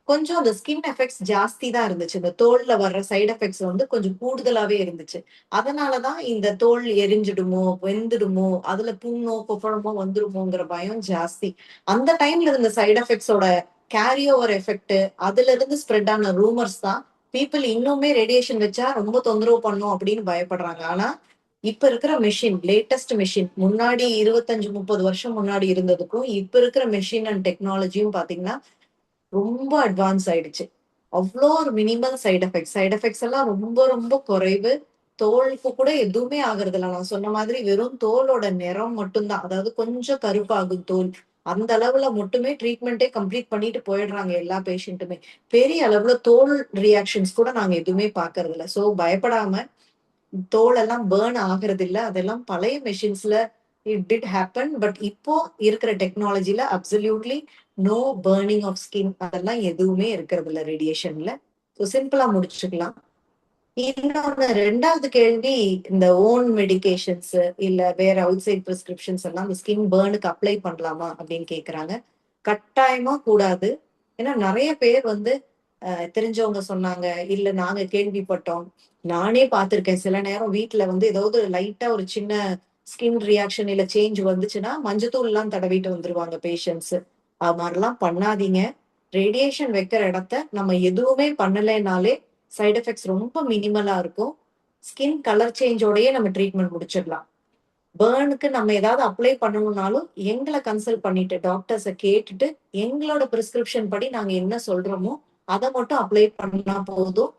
கொஞ்சம் அந்த ஸ்கின் எஃபெக்ட்ஸ் ஜாஸ்தி தான் இருந்துச்சு. இந்த தோல்ல வர்ற சைட் எஃபெக்ட்ஸ் வந்து கொஞ்சம் கூடுதலாவே இருந்துச்சு. அதனால தான் இந்த தோல் எரிஞ்சிடுமோ, வெந்துடுமோ, அதுல புண்ணோ, கொப்பளமோ வந்துருமோங்கிற பயம் ஜாஸ்தி. அந்த டைம்ல இருந்த சைட் எஃபெக்ட்ஸோட கேரி ஓவர் எஃபெக்ட், அதுல இருந்து ஸ்ப்ரெட் ஆன ரூமர்ஸ் தான் பீப்பிள் இன்னுமே ரேடியேஷன் வச்சா ரொம்ப தொந்தரவு பண்ணும் அப்படின்னு பயப்படுறாங்க. ஆனா, இப்ப இருக்கிற மெஷின், லேட்டஸ்ட் மெஷின் முன்னாடி 25, 30 வருஷம் முன்னாடி இருந்ததுக்கும், இப்ப இருக்கிற மெஷின் அண்ட் டெக்னாலஜியும் பார்த்தீங்கன்னா, ரொம்ப அட்வான்ஸ் ஆயிடுச்சு. அவ்ளோ ஒரு மினிமல் சைட் எஃபெக்ட்ஸ் எல்லாம் ரொம்ப ரொம்ப குறைவு. தோலுக்கு கூட எதுவுமே ஆகுறதில்ல. நான் சொன்ன மாதிரி வெறும் தோலோட நிறம் மட்டும் தான். அதாவது கொஞ்சம் கருப்பாகும் தோல். அந்த அளவுல மட்டுமே ட்ரீட்மெண்ட்டே கம்ப்ளீட் பண்ணிட்டு போயிடுறாங்க எல்லா பேஷண்ட்டுமே. பெரிய அளவுல தோல் ரியாக்ஷன்ஸ் கூட நாங்க எதுவுமே பார்க்கறதில்ல. ஸோ பயப்படாம தோலெல்லாம் பர்ன் ஆகுறதில்ல. அதெல்லாம் பழைய மெஷின்ஸ்ல இட் டிட் ஹேப்பன். பட் இப்போ இருக்கிற டெக்னாலஜில absolutely no burning of skin அதெல்லாம் எதுவுமே இருக்கிறதில்ல ரேடியேஷன்ல. ஸோ சிம்பிளா முடிச்சுக்கலாம். இன்னொன்னு 2வது கேள்வி, இந்த ஓன் மெடிகேஷன்ஸ் இல்ல வேற அவுட் சைட் பிரிஸ்கிரிப்ஷன்ஸ் எல்லாம் இந்த ஸ்கின் பர்னுக்கு அப்ளை பண்ணலாமா அப்படின்னு கேக்குறாங்க. கட்டாயமா கூடாது. ஏன்னா நெறைய பேர் வந்து தெரிஞ்சவங்க சொன்னாங்க, இல்ல நாங்க கேள்விப்பட்டோம். நானே பார்த்திருக்கேன். சில நேரம் வீட்ல வந்து ஏதாவது லைட்டா ஒரு சின்ன ஸ்கின் ரியாக்ஷன் இல்ல சேஞ்ச் வந்துச்சுன்னா, மஞ்சத்தூள்லாம் தடவிட்டு வந்துருவாங்க பேஷண்ட்ஸ். அது மாரிலாம் பண்ணாதீங்க. ரேடியேஷன் வைக்கிற இடத்த நம்ம எதுவுமே பண்ணலைனாலே சைட் எஃபெக்ட்ஸ் ரொம்ப மினிமலா இருக்கும். ஸ்கின் கலர் சேஞ்சோடயே நம்ம ட்ரீட்மெண்ட் முடிச்சிடலாம். பர்னுக்கு நம்ம ஏதாவது அப்ளை பண்ணணும்னாலும் எங்கள கன்சல்ட் பண்ணிட்டு டாக்டர்ஸ கேட்டுட்டு எங்களோட பிரிஸ்கிரிப்ஷன் படி நாங்க என்ன சொல்றோமோ அத மட்டும் அப்ளை பண்ணா போதும்.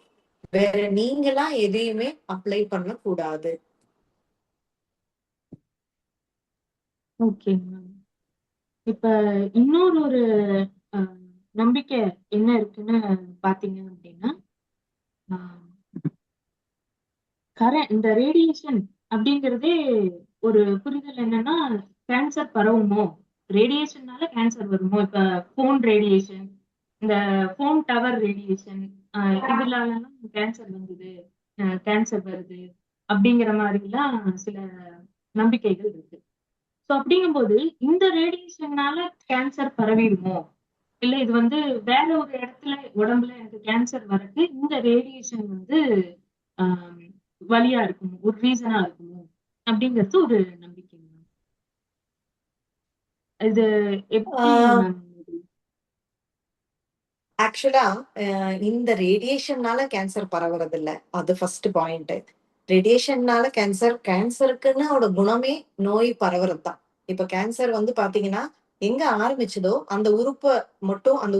வேற நீங்களா எதையுமே அப்ளை பண்ணக்கூடாது. Okay ma'am. இப்ப இன்னொரு ஒரு அஹ், நம்பிக்கை என்ன இருக்குன்னு பாத்தீங்க அப்படின்னா, இந்த ரேடியேஷன் அப்படிங்கிறதே ஒரு புரிதல் என்னன்னா, கேன்சர் பரவுமோ, ரேடியேஷன்னால கேன்சர் வருமோ. இப்ப போன் ரேடியேஷன், இந்த போன் டவர் ரேடியேஷன், இதுலலாம் கேன்சர் வந்தது, கேன்சர் வருது அப்படிங்கிற மாதிரி எல்லாம் சில நம்பிக்கைகள் இருக்கு. சோ அப்படிங்கும்போது இந்த ரேடியேஷன்னால கேன்சர் பரவிடுமோ, இல்ல இது வந்து வேற ஒரு இடத்துல உடம்புல எனக்கு கேன்சர் வரக்கு இந்த ரேடியேஷன் வந்து ஆஹ் வழியா இருக்குமோ, ஒரு ரீசனா இருக்குமோ அப்படிங்கிறது ஒரு நம்பிக்கை மேம். இது எப்படி மேம் இது? ஆக்சுவலா இந்த ரேடியேஷன்னால கேன்சர் பரவுறது இல்ல. அது ஃபர்ஸ்ட் பாயிண்ட். ரேடியேஷன்னால கேன்சருக்குன்னு ஒரு குணமே நோய் பரவுறது தான். இப்ப கேன்சர் வந்து பாத்தீங்கன்னா, எங்க ஆரம்பிச்சதோ அந்த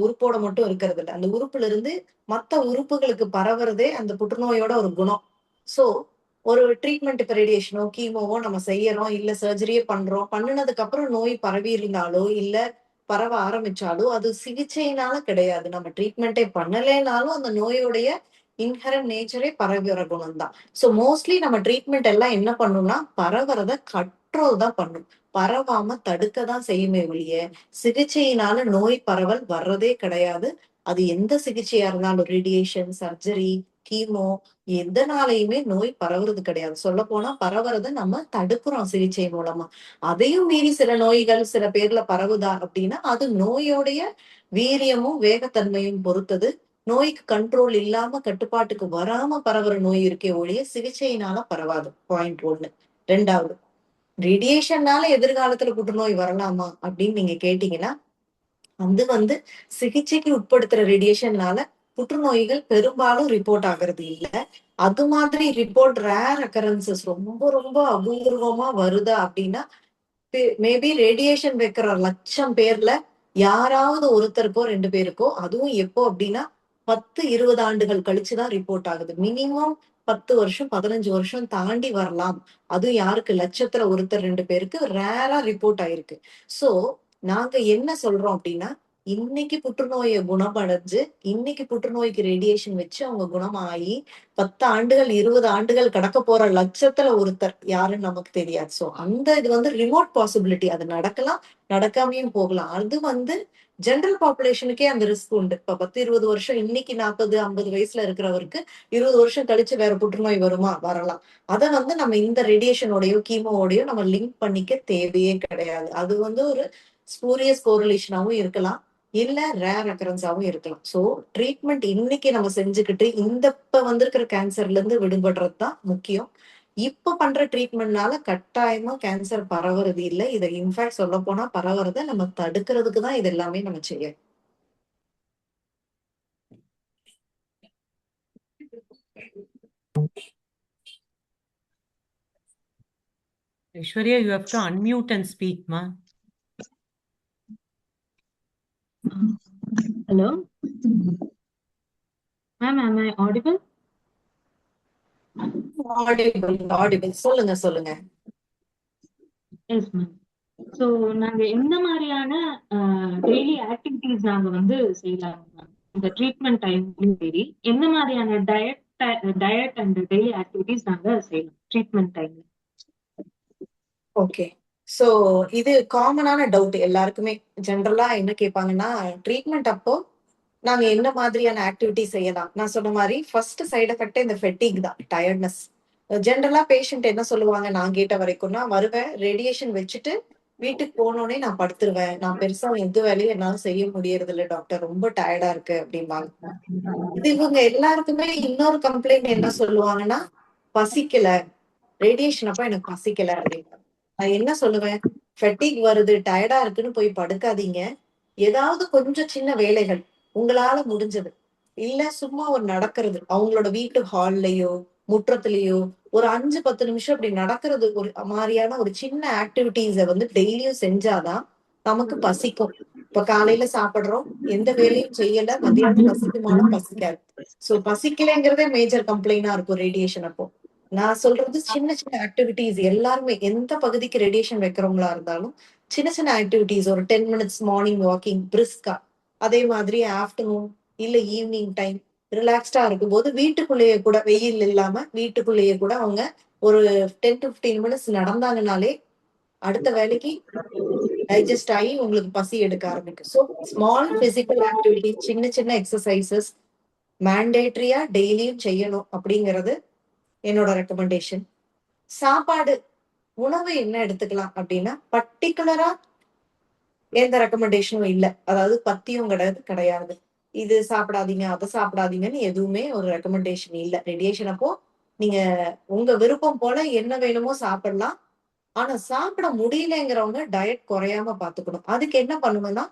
உறுப்போட மட்டும் இருக்கிறது இல்ல. அந்த உறுப்புல இருந்து மத்த உறுப்புகளுக்கு பரவுறதே அந்த புற்றுநோயோட ஒரு குணம். சோ ஒரு ட்ரீட்மெண்ட் இப்ப ரேடியேஷனோ, கீமோவோ நம்ம செய்யறோம், இல்ல சர்ஜரியே பண்றோம். பண்ணுனதுக்கு அப்புறம் நோய் பரவி இருந்தாலோ, இல்ல பரவ ஆரம்பிச்சாலும் அது சிகிச்சையினால கிடையாது. நம்ம ட்ரீட்மெண்ட்டே பண்ணலைனாலும் அந்த நோயுடைய இன்ஹெரண்ட் நேச்சரே பரவுற குணம் தான். ஸோ மோஸ்ட்லி நம்ம ட்ரீட்மெண்ட் எல்லாம் என்ன பண்ணும்னா, பரவறத கண்ட்ரோல் தான் பண்ணும். பரவாம தடுக்க தான் செய்யுமே ஒழிய, சிகிச்சையினால நோய் பரவல் வர்றதே கிடையாது. அது எந்த சிகிச்சையா இருந்தாலும் ரேடியேஷன், சர்ஜரி, கீமோ, எதனாலையுமே நோய் பரவுறது கிடையாது. சொல்ல போனா பரவுறத நம்ம தடுக்கிறோம் சிகிச்சை மூலமா. அதையும் மீறி சில நோய்கள் சில பேர்ல பரவுதா அப்படின்னா அது நோயோடைய வீரியமும் வேகத்தன்மையும் பொறுத்தது. நோய்க்கு கண்ட்ரோல் இல்லாம கட்டுப்பாட்டுக்கு வராம பரவுற நோய் இருக்கே ஒழிய சிகிச்சையினால பரவாது. பாயிண்ட் 1. 2வது, ரேடியேஷன்னால எதிர்காலத்துல புற்றுநோய் வரலாமா அப்படின்னு நீங்க கேட்டீங்கன்னா, அது சிகிச்சைக்கு உட்படுத்துற ரேடியேஷன்னால புற்றுநோய்கள் பெரும்பாலும் ரிப்போர்ட் ஆகுறது இல்ல. அது மாதிரி ரிப்போர்ட் ரேர் அக்கரன்சஸ் ரொம்ப ரொம்ப அபூர்வமா வருதா அப்படின்னா, மேபி ரேடியேஷன் வைக்கிற 1,00,000 பேர்ல யாராவது ஒருத்தருக்கோ 2 பேருக்கோ, அதுவும் எப்போ அப்படின்னா 10, 20 ஆண்டுகள் கழிச்சுதான் ரிப்போர்ட் ஆகுது. மினிமம் 10 வருஷம், 15 வருஷம் தாண்டி வரலாம். அதுவும் யாருக்கு 1,00,000த்துல ஒருத்தர் 2 பேருக்கு ரேரா ரிப்போர்ட் ஆயிருக்கு. சோ நாங்க என்ன சொல்றோம் அப்படின்னா, இன்னைக்கு புற்றுநோய குணமடைஞ்சு, இன்னைக்கு புற்றுநோய்க்கு ரேடியேஷன் வச்சு அவங்க குணமாயி 10 ஆண்டுகள், 20 ஆண்டுகள் கடக்க போற 1,00,000த்துல ஒருத்தர் யாருன்னு நமக்கு தெரியாது. சோ அந்த இது ரிமோட் பாசிபிலிட்டி. அது நடக்கலாம், நடக்காமயும் போகலாம். அது ஜெனரல் பாப்புலேஷனுக்கே அந்த ரிஸ்க் உண்டு. இப்ப 10, 20 வருஷம் இன்னைக்கு 40, 50 வயசுல இருக்கிறவருக்கு 20 வருஷம் கழிச்சு வேற புற்றுநோய் வருமா? வரலாம். அத நம்ம இந்த ரேடியேஷனோடயோ, கீமோவோடயோ நம்ம லிங்க் பண்ணிக்க தேவையே கிடையாது. அது ஒரு ஸ்பூரியஸ் கோரிலேஷனாவும் இருக்கலாம். இல்ல ரேர் அக்கரன்ஸாவும் இருக்கலாம். சோ ட்ரீட்மெண்ட் இன்னைக்கு நம்ம செஞ்சுக்கிட்டு, இப்ப வந்திருக்கிற கேன்சர்ல இருந்து விடுபடுறது தான் முக்கியம். இப்ப பண்ற ட்ரீட்மெண்ட்னால கட்டாயமா கேன்சர் பரவுறது இல்ல. இத இன்ஃபாக்ட் சொல்லப்போனா பரவுறத நம்ம தடுக்கிறதுக்கு தான் இது எல்லாமே நம்ம செய்யணும். Aishwarya, you have to unmute and speak, ma. Hello? Ma'am, am I audible? Audible. சொல்லுங்க. Yes, ma'am. So, நாங்க எந்த மாதிரியான டெய்லி ஆக்டிவிட்டிஸ் நாங்க செய்யலாம் மேம்? இந்த ட்ரீட்மெண்ட் டைம்லயும் சரி, எந்த மாதிரியான டயட் அண்ட் டெய்லி ஆக்டிவிட்டிஸ் நாங்க செய்யலாம் ட்ரீட்மெண்ட் டைம்ல? ஓகே. சோ இது காமனான டவுட் எல்லாருக்குமே. ஜெனரலா என்ன கேட்பாங்கன்னா, ட்ரீட்மெண்ட் அப்போ நாங்க என்ன மாதிரியான ஆக்டிவிட்டி செய்யலாம்? நான் சொன்ன மாரி ஃபர்ஸ்ட் சைட் எஃபெக்ட் இந்த ஃபெட்டிக் தான், டயர்ட்னஸ். ஜெனரலா பேஷண்ட் என்ன சொல்லுவாங்க நான் கேட்ட வரைக்கும்னா, வருவேன், ரேடியேஷன் வச்சுட்டு வீட்டுக்கு போனோனே நான் படுத்துருவேன். நான் பெருசா எந்த வேலையும் என்னால செய்ய முடியறதில்ல டாக்டர். ரொம்ப டயர்டா இருக்கு அப்படிம்பாங்க. இது இவங்க எல்லாருக்குமே இன்னொரு கம்ப்ளைண்ட் என்ன சொல்லுவாங்கன்னா, பசிக்கல. ரேடியேஷன் அப்ப எனக்கு பசிக்கல அப்படிம்பாங்க. நான் என்ன சொல்லுவேன்? ஃபெட்டிக் வருது, டயர்டா இருக்குன்னு போய் படுக்காதீங்க. ஏதாவது கொஞ்சம் சின்ன வேலைகள் உங்களால முடிஞ்சது. இல்ல சும்மா ஒரு நடக்கிறது. அவங்களோட வீட்டு ஹால்லயோ, முற்றத்திலயோ ஒரு 5, 10 நிமிஷம் இப்படி நடக்கிறது ஒரு மாரியான ஒரு சின்ன ஆக்டிவிட்டீஸ டெய்லியும் செஞ்சாதான் நமக்கு பசிக்கும். இப்ப காலையில சாப்பிடுறோம், எந்த வேலையும் செய்யல, மத்தியானம் பசிக்குமானா பசிக்காது. சோ பசிக்கலைங்கிறதே மேஜர் கம்ப்ளைண்டா இருக்கும் ரேடியேஷன் அப்போ. நான் சொல்றது சின்ன சின்ன ஆக்டிவிட்டீஸ் எல்லாருமே எந்த பகுதிக்கு ரேடியேஷன் வைக்கிறவங்களா இருந்தாலும் சின்ன சின்ன ஆக்டிவிட்டீஸ் ஒரு 10 மினிட்ஸ் மார்னிங் வாக்கிங் பிரிஸ்கா, அதே மாதிரி ஆஃப்டர்நூன் இல்ல ஈவினிங் டைம் ரிலாக்ஸ்டா இருக்கும்போது வீட்டுக்குள்ளேயே கூட வெயில் இல்லாம வீட்டுக்குள்ளேயே கூட அவங்க ஒரு 10 to 15 மினிட்ஸ் நடந்தாங்கனாலே அடுத்த வேலைக்கு டைஜஸ்ட் ஆகி உங்களுக்கு பசி எடுக்க ஆரம்பிக்கும். ஸோ ஸ்மால் பிசிக்கல் ஆக்டிவிட்டி, சின்ன சின்ன எக்ஸசைசஸ் மேண்டேட்ரியா டெய்லியும் செய்யணும் அப்படிங்கிறது என்னோட ரெக்கமெண்டேஷன். சாப்பாடு, உணவு என்ன எடுத்துக்கலாம் அப்படின்னா பர்டிகுலரா எந்த ரெக்கமெண்டேஷனும் இல்ல. அதாவது பத்தியம் கிடையாது. இது சாப்பிடாதீங்க, அதை சாப்பிடாதீங்கன்னு எதுவுமே ஒரு ரெக்கமெண்டேஷன் இல்ல. ரேடியேஷன் அப்போ நீங்க உங்க விருப்பம் போல என்ன வேணுமோ சாப்பிடலாம். ஆனா சாப்பிட முடியலங்கிறவங்க டயட் குறையாம பாத்துக்கணும். அதுக்கு என்ன பண்ணணும்னா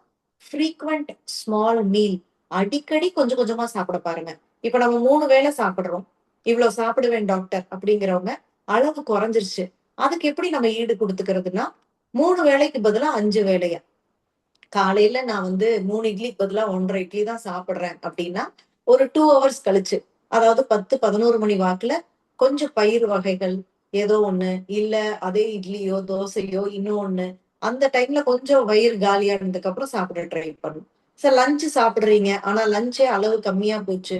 ஃப்ரீக்வெண்ட் ஸ்மால் மீல், அடிக்கடி கொஞ்சம் கொஞ்சமா சாப்பிட பாருங்க. இப்ப நம்ம 3 வேளை சாப்பிடுறோம். இவ்வளவு சாப்பிடுவேன் டாக்டர் அப்படிங்கிறவங்க அளவு குறைஞ்சிருச்சு. அதுக்கு எப்படி நம்ம ஈடு கொடுத்துக்கிறதுனா 3 வேளைக்கு பதிலா 5 வேளையா. காலையில நான் 3 இட்லிக்கு பதிலா 1 1/2 இட்லி தான் சாப்பிடுறேன் அப்படின்னா, ஒரு 2 ஹவர்ஸ் கழிச்சு, அதாவது 10, 11 மணி வாக்குல கொஞ்சம் பயிறு வகைகள் ஏதோ ஒண்ணு, இல்ல அதே இட்லியோ, தோசையோ இன்னும் ஒண்ணு, அந்த டைம்ல கொஞ்சம் வயிறு காலியானதுக்கு அப்புறம் சாப்பிட ட்ரை பண்ணணும். சார் லஞ்ச் சாப்பிடுறீங்க, ஆனா லஞ்சே அளவு கம்மியா போச்சு.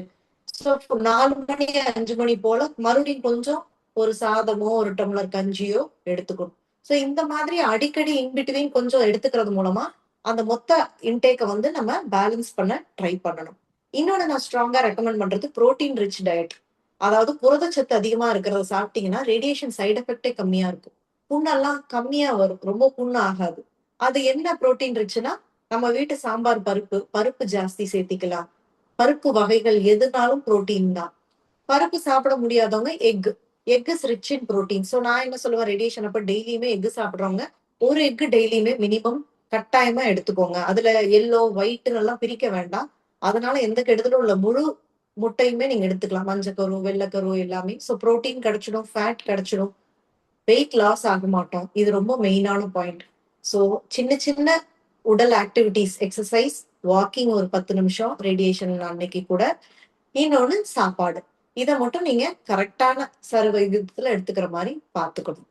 சோ 4 மணி 5 மணி போல மறுபடியும் கொஞ்சம் ஒரு சாதமோ, ஒரு டம்ளர் கஞ்சியோ எடுத்துக்கணும். சோ இந்த மாதிரி அடிக்கடி இன் பிட்வீன் கொஞ்சம் எடுத்துக்கிறது மூலமா அந்த மொத்த இன்டேக்க நம்ம பேலன்ஸ் பண்ண ட்ரை பண்ணணும். இன்னொன்னு நான் ஸ்ட்ராங்கா ரெக்கமெண்ட் பண்றது புரோட்டீன் ரிச் டயட். அதாவது புரதச்சத்து அதிகமா இருக்கிறத சாப்பிட்டீங்கன்னா ரேடியேஷன் சைடு எஃபெக்டே கம்மியா இருக்கும். புண்ணெல்லாம் கம்மியா வரும். ரொம்ப புண்ணு ஆகாது. அது என்ன புரோட்டீன் ரிச்னா நம்ம வீட்டு சாம்பார் பருப்பு, பருப்பு ஜாஸ்தி சேர்த்திக்கலாம். பருப்பு வகைகள் எதுனாலும் புரோட்டீன் தான். பருப்பு சாப்பிட முடியாதவங்க egg. Egg is rich in protein. So நான் என்ன சொல்லுவேன், ரேடியேஷன் அப்ப டெய்லியுமே எக் சாப்பிடுறவங்க ஒரு எக் டெய்லியுமே மினிமம் கட்டாயமா எடுத்துக்கோங்க. அதுல எல்லோ ஒயிட்னு எல்லாம் பிரிக்க வேண்டாம். அதனால எந்த கெடுதலும் உள்ள முழு முட்டையுமே நீங்க எடுத்துக்கலாம். மஞ்சக்கரு, வெள்ளைக்கரு எல்லாமே. ஸோ புரோட்டீன் கிடைச்சிடும், ஃபேட் கிடைச்சிடும், வெயிட் லாஸ் ஆக மாட்டோம். இது ரொம்ப மெயினான பாயிண்ட். ஸோ சின்ன சின்ன உடல் ஆக்டிவிட்டிஸ், எக்ஸசைஸ், வாக்கிங் ஒரு 10 நிமிஷம் ரேடியேஷன் அன்னைக்கு கூட. இன்னொன்னு சாப்பாடு. இத மட்டும் நீங்க கரெக்டான சரிவிகிதத்துல எடுத்துக்கிற மாதிரி பார்த்துக்கணும்.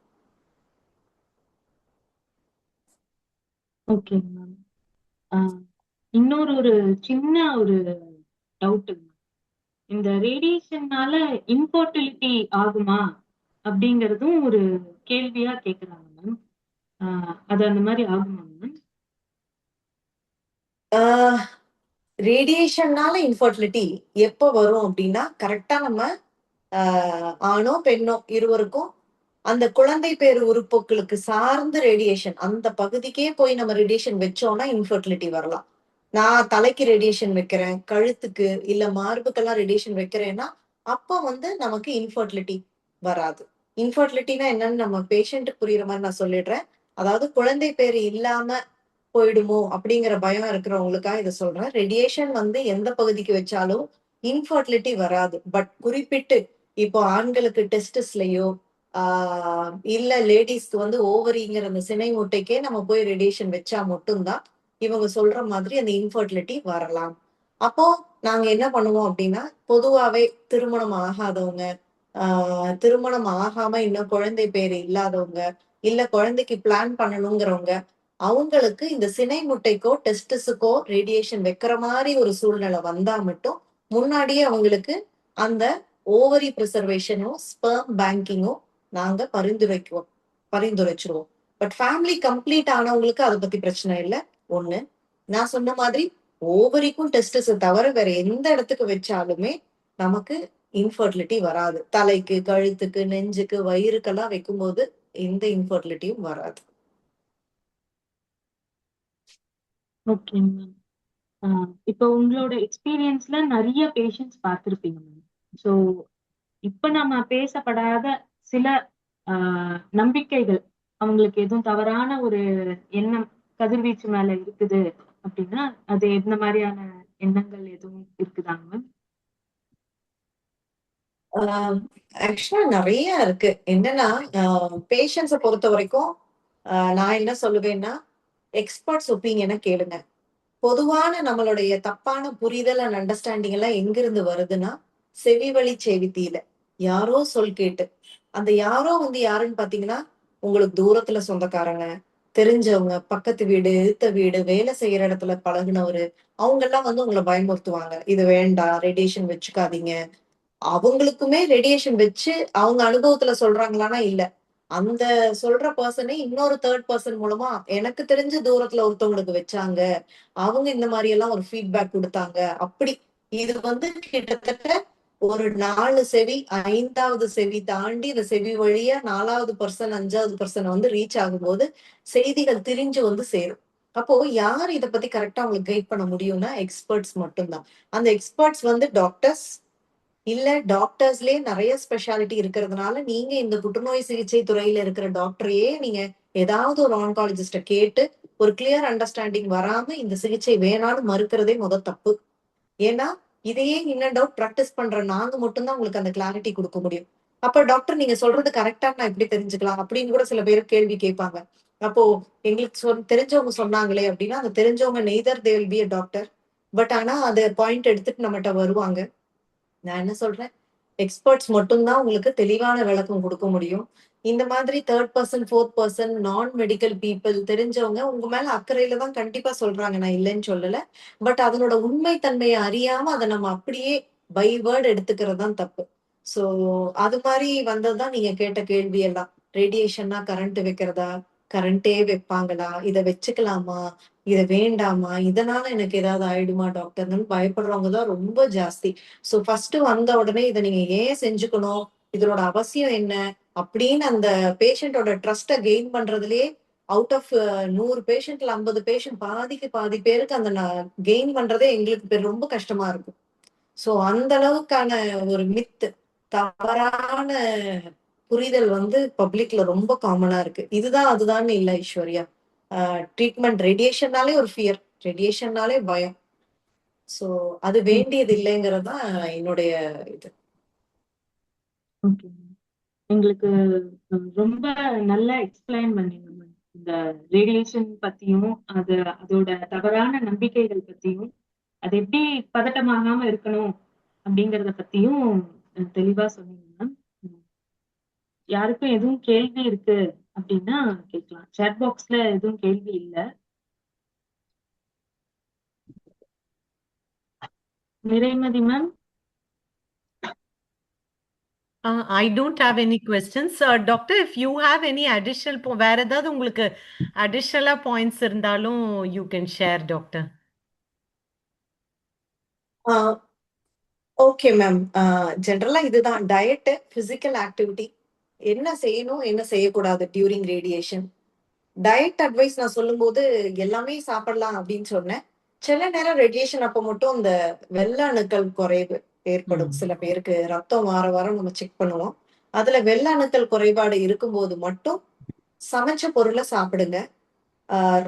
ஓகேங்க மேம். இன்னொரு ஒரு சின்ன ஒரு டவுட்டுங்க. இந்த ரேடியேஷன்னால இன்ஃபர்டிலிட்டி ஆகுமா அப்படிங்கறதும் ஒரு கேள்வியா கேக்குறாங்க மேம். அது அந்த மாதிரி ஆகுமா மேம்? ரேடியேஷன்னால இன்ஃபர்டிலிட்டி எப்ப வரும் அப்படின்னா, கரெக்டா நம்ம ஆணோ பெண்ணோ இருவருக்கும் அந்த குழந்தை பேரு உறுப்புகளுக்கு சார்ந்து ரேடியேஷன் அந்த பகுதிக்கே போய் நம்ம ரேடியேஷன் வச்சோம்னா இன்ஃபர்டிலிட்டி வரலாம். நான் தலைக்கு ரேடியேஷன் வைக்கிறேன், கழுத்துக்கு இல்ல மார்புக்கெல்லாம் ரேடியேஷன் வைக்கிறேன்னா அப்ப வந்து நமக்கு இன்ஃபர்டிலிட்டி வராது. இன்ஃபர்டிலிட்டினா என்னன்னு நம்ம பேஷண்ட் புரியுற மாதிரி நான் சொல்லிடுறேன். அதாவது குழந்தை பேரு இல்லாம போயிடுமோ அப்படிங்கிற பயம் இருக்கிறவங்களுக்காக இதை சொல்றேன். ரேடியேஷன் வந்து எந்த பகுதிக்கு வச்சாலும் இன்ஃபர்டிலிட்டி வராது. பட் குறிப்பிட்டு இப்போ ஆண்களுக்கு டெஸ்டிஸ்லயோ இல்ல லேடிஸ்க்கு வந்து ஓவரிங்கிற அந்த சினை முட்டைக்கே நம்ம போய் ரேடியேஷன் வச்சா மட்டும்தான் இவங்க சொல்ற மாதிரி அந்த இன்ஃபர்டிலிட்டி வரலாம். அப்போ நாங்க என்ன பண்ணுவோம் அப்படின்னா, பொதுவாவே திருமணம் ஆகாதவங்க, திருமணம் ஆகாம இன்னும் குழந்தை பேரு இல்லாதவங்க, இல்ல குழந்தைக்கு பிளான் பண்ணணுங்கிறவங்க, அவங்களுக்கு இந்த சினை முட்டைக்கோ டெஸ்டிஸுக்கோ ரேடியேஷன் வைக்கிற மாதிரி ஒரு சூழ்நிலை வந்தா மட்டும் முன்னாடியே அவங்களுக்கு அந்த ஓவரி பிரிசர்வேஷனும் ஸ்பெர்ம் பேங்கிங்கும் நாங்க பரிந்துரைச்சிருவோம். பட் ஃபேமிலி கம்ப்ளீட் ஆனவங்களுக்கு அதை பத்தி பிரச்சனை இல்லை. ஒண்ணு, நான் சொன்ன மாதிரி ஓவரிக்கும் டெஸ்டிஸை தவிர வேற எந்த இடத்துக்கு வச்சாலுமே நமக்கு இன்ஃபர்டிலிட்டி வராது. தலைக்கு, கழுத்துக்கு, நெஞ்சுக்கு, வயிறுக்கெல்லாம் வைக்கும்போது எந்த இன்ஃபர்டிலிட்டியும் வராது. ஓகேங்க மேம். இப்போ உங்களோட எக்ஸ்பீரியன்ஸ்ல நிறைய பேஷண்ட்ஸ் பார்த்திருப்பீங்க மேம். ஸோ இப்ப நம்ம பேசப்படாத சில நம்பிக்கைகள், அவங்களுக்கு எதுவும் தவறான ஒரு எண்ணம் கதிர்வீச்சு மேல இருக்குது அப்படின்னா அது எந்த மாதிரியான எண்ணங்கள் எதுவும் இருக்குதாங்க மேம்? ஆக்சுவலா நிறைய இருக்கு. என்னன்னா பேஷண்ட்ஸை பொறுத்த வரைக்கும் நான் என்ன சொல்லுவேன்னா, எக்ஸ்பர்ட்ஸ் ஒப்பீனியனை கேளுங்க. பொதுவான நம்மளுடைய தப்பான புரிதல் அண்ட் அண்டர்ஸ்டாண்டிங் எல்லாம் எங்கிருந்து வருதுன்னா, செவி வழி செவித்தியில யாரோ சொல் கேட்டு. அந்த யாரோ வந்து யாருன்னு பாத்தீங்கன்னா, உங்களுக்கு தூரத்துல சொந்தக்காரங்க, தெரிஞ்சவங்க, பக்கத்து வீடு, எதிர்த்த வீடு, வேலை செய்யற இடத்துல பழகுனவரு, அவங்க எல்லாம் வந்து உங்களை பயமுறுத்துவாங்க. இது வேண்டாம், ரேடியேஷன் வச்சுக்காதீங்க. அவங்களுக்குமே ரேடியேஷன் வச்சு அவங்க அனுபவத்துல சொல்றாங்களான்னா இல்ல. அந்த சொல்ற பர்சனே இன்னொரு தேர்ட் பர்சன் மூலமா எனக்கு தெரிஞ்ச தூரத்துல ஒருத்தவங்களுக்கு வச்சாங்க, அவங்க இந்த மாதிரி எல்லாம் ஒரு ஃபீட்பேக் கொடுத்தாங்க. அப்படி இது வந்து கிட்டத்தட்ட ஒரு 4 செவி, 5வது செவி தாண்டி இந்த செவி வழியா 4வது பர்சன், 5வது பர்சன் வந்து ரீச் ஆகும்போது செய்திகள் திரிஞ்சு வந்து சேரும். அப்போ யார் இதை பத்தி கரெக்டா உங்களுக்கு கைட் பண்ண முடியும்னா எக்ஸ்பர்ட்ஸ் மட்டும்தான். அந்த எக்ஸ்பர்ட்ஸ் வந்து டாக்டர்ஸ், இல்ல டாக்டர்ஸ்லயே நிறைய ஸ்பெஷாலிட்டி இருக்கிறதுனால நீங்க இந்த புற்றுநோய் சிகிச்சை துறையில இருக்கிற டாக்டரையே நீங்க ஏதாவது ஒரு ஆன்காலஜிஸ்ட கேட்டு ஒரு கிளியர் அண்டர்ஸ்டாண்டிங் வராம இந்த சிகிச்சை வேணாலும் மறுக்கிறதே தப்பு. ஏன்னா இதையே இன்னும் டவுட் ப்ராக்டிஸ் பண்ற நாங்க மட்டும்தான் உங்களுக்கு அந்த கிளாரிட்டி கொடுக்க முடியும். அப்ப டாக்டர் நீங்க சொல்றது கரெக்டா நான் எப்படி தெரிஞ்சுக்கலாம் அப்படின்னு கூட சில பேர் கேள்வி கேட்பாங்க. அப்போ எங்களுக்கு தெரிஞ்சவங்க சொன்னாங்களே அப்படின்னா, அந்த தெரிஞ்சவங்க neither they will be a doctor. But ஆனா அதை பாயிண்ட் எடுத்துட்டு நம்மகிட்ட வருவாங்க. நான் என்ன சொல்றேன், எக்ஸ்பர்ட்ஸ் மட்டும்தான் உங்களுக்கு தெளிவான விளக்கம் கொடுக்க முடியும். இந்த மாதிரி தேர்ட் பர்சன், ஃபோர்த் பர்சன், நான் மெடிக்கல் பீப்புள் தெரிஞ்சவங்க உங்க மேல அக்கறையில தான் கண்டிப்பா சொல்றாங்க, நான் இல்லைன்னு சொல்லல. பட் அதனோட உண்மை தன்மையை அறியாம அதை நம்ம அப்படியே பை வேர்ட் எடுத்துக்கிறது தான் தப்பு. சோ அது மாதிரி வந்ததுதான் நீங்க கேட்ட கேள்வி எல்லாம். ரேடியேஷன்னா கரண்ட் வைக்கிறதா, கரண்டே வைப்பாங்களா, இதை வச்சுக்கலாமா, இதை வேண்டாமா, இதனால எனக்கு ஏதாவது ஆயிடுமா டாக்டர்னு பயப்படுறவங்க தான் ரொம்ப ஜாஸ்தி. ஸோ ஃபர்ஸ்ட் வந்த உடனே இதை நீங்க ஏன் செஞ்சுக்கணும், இதனோட அவசியம் என்ன அப்படின்னு அந்த பேஷண்டோட ட்ரஸ்ட்டை கெயின் பண்றதுலயே அவுட் ஆஃப் 100 பேஷண்ட்ல 50 பேஷண்ட் பாதிக்கு பாதி பேருக்கு அந்த கெயின் பண்றதே எங்களுக்கு ரொம்ப கஷ்டமா இருக்கும். ஸோ அந்த அளவுக்கான ஒரு மித்து, தவறான புரிதல் வந்து பப்ளிக்ல ரொம்ப காமனா இருக்கு. இதுதான் அதுதான் இல்ல ஐஸ்வர்யா. ட்ரீட்மெண்ட் ரேடியேஷன்னாலே ஒரு ஃபியர், ரேடியேஷன்னாலே பயம். ஸோ அது வேண்டியது இல்லைங்கிறது தான் என்னுடைய இது. ஓகே, எங்களுக்கு ரொம்ப நல்லா எக்ஸ்பிளைன் பண்ணீங்க மேம். இந்த ரேடியேஷன் பத்தியும் அதோட தவறான நம்பிக்கைகள் பத்தியும், அது எப்படி பதட்டமாகாம இருக்கணும் அப்படிங்கறத பத்தியும் தெளிவா சொன்னீங்க மேம். யாருக்கும் எதுவும் கேள்வி இருக்கு அப்படின்னா கேட்கலாம். சாட் பாக்ஸ்ல எதுவும் கேள்வி இல்ல. நிறைமதி ma'am. I don't have any questions. Doctor, if you have any additional வேற ஏதாவது உங்களுக்கு additional points இருந்தாலும் you can share, doctor. Okay ma'am. ஜென்ரலா இதுதான் டயட், பிசிக்கல் ஆக்டிவிட்டி, என்ன செய்யணும் என்ன செய்யக்கூடாது டியூரிங் ரேடியேஷன். டயட் அட்வைஸ் நான் சொல்லும்போது எல்லாமே சாப்பிடலாம் அப்படின்னு சொன்னேன். சில நேரம் ரேடியேஷன் அப்போ மட்டும் இந்த வெள்ளை அணுக்கள் குறைவு ஏற்படும். சில பேருக்கு ரத்தம் வார வாரம் நம்ம செக் பண்ணுவோம். அதுல வெள்ளை அணுக்கள் குறைபாடு இருக்கும்போது மட்டும் சமைச்ச பொருளை சாப்பிடுங்க.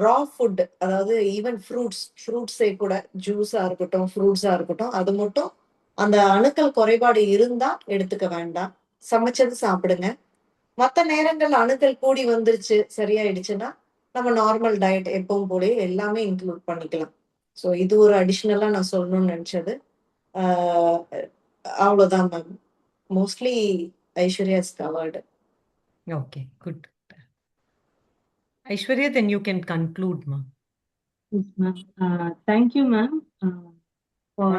ரா ஃபுட், அதாவது ஈவன் ஃப்ரூட்ஸே கூட, ஜூஸா இருக்கட்டும் ஃப்ரூட்ஸா இருக்கட்டும், அது மட்டும் அந்த அணுக்கள் குறைபாடு இருந்தா எடுத்துக்க வேண்டாம். சமைச்சது சாப்பிடுங்க. மற்ற நேரங்கள் அணுக்கள் கூடி வந்துருச்சு, சரியாயிடுச்சுன்னா நம்ம நார்மல் டயட் எப்பவும் போல எல்லாமே இன்க்ளூட் பண்ணிக்கலாம். ஸோ இது ஒரு அடிஷ்னலா நான் சொல்லணும்னு நினைச்சது. அவ்வளவுதான் ma'am. Mostly Aishwarya is covered. Okay, good. Aishwarya, then you can conclude, ma. Yes, ma'am. Thank you, ma'am, for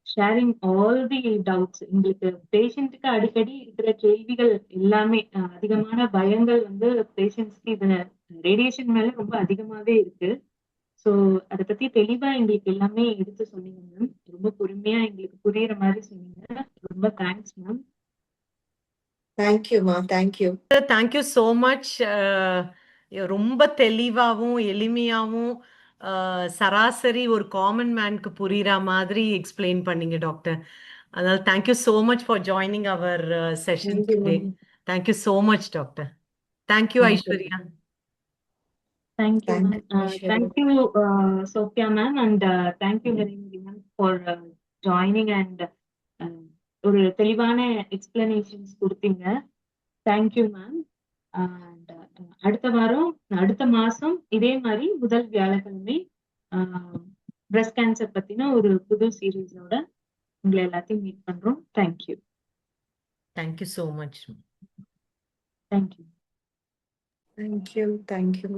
sharing all the doubts. எங்களுக்கு பேஷண்ட்டுக்கு அடிக்கடி இருக்கிற கேள்விகள் எல்லாமே, அதிகமான பயங்கள் வந்து பேஷண்ட்ஸ்க்கு இதுல ரேடியேஷன் மேல ரொம்ப அதிகமாவே இருக்கு. ஸோ அதை பத்தி தெளிவா எங்களுக்கு எல்லாமே எடுத்து சொன்னீங்க மேம். ரொம்ப பொறுமையா எங்களுக்கு புரியுற மாதிரி சொன்னீங்க. ரொம்ப தேங்க்ஸ் மேம். தேங்க்யூமா, தேங்க்யூ. Thank you so much. ரொம்ப தெளிவாகவும் எளிமையாகவும் சராசரி ஒரு காமன் மேனுக்கு புரியுற மாதிரி எக்ஸ்பிளைன் பண்ணீங்க டாக்டர். அதனால thank you so much for joining our session today. Thank you so much doctor. Thank you Aishwarya. Thank you, ma'am. Thank you, Sophia ma'am, and thank you very much ma'am for joining and ஒரு தெளிவான explanations கொடுத்தீங்க. Thank you ma'am. And அடுத்த மாசம் இதே மாதிரி முதல் வியாழக்கிழமை breast cancer பத்தின ஒரு புது சீரீஸோட உங்களை எல்லாத்தையும் மீட் பண்றோம். Thank you. Thank you so much. Thank you. Thank you.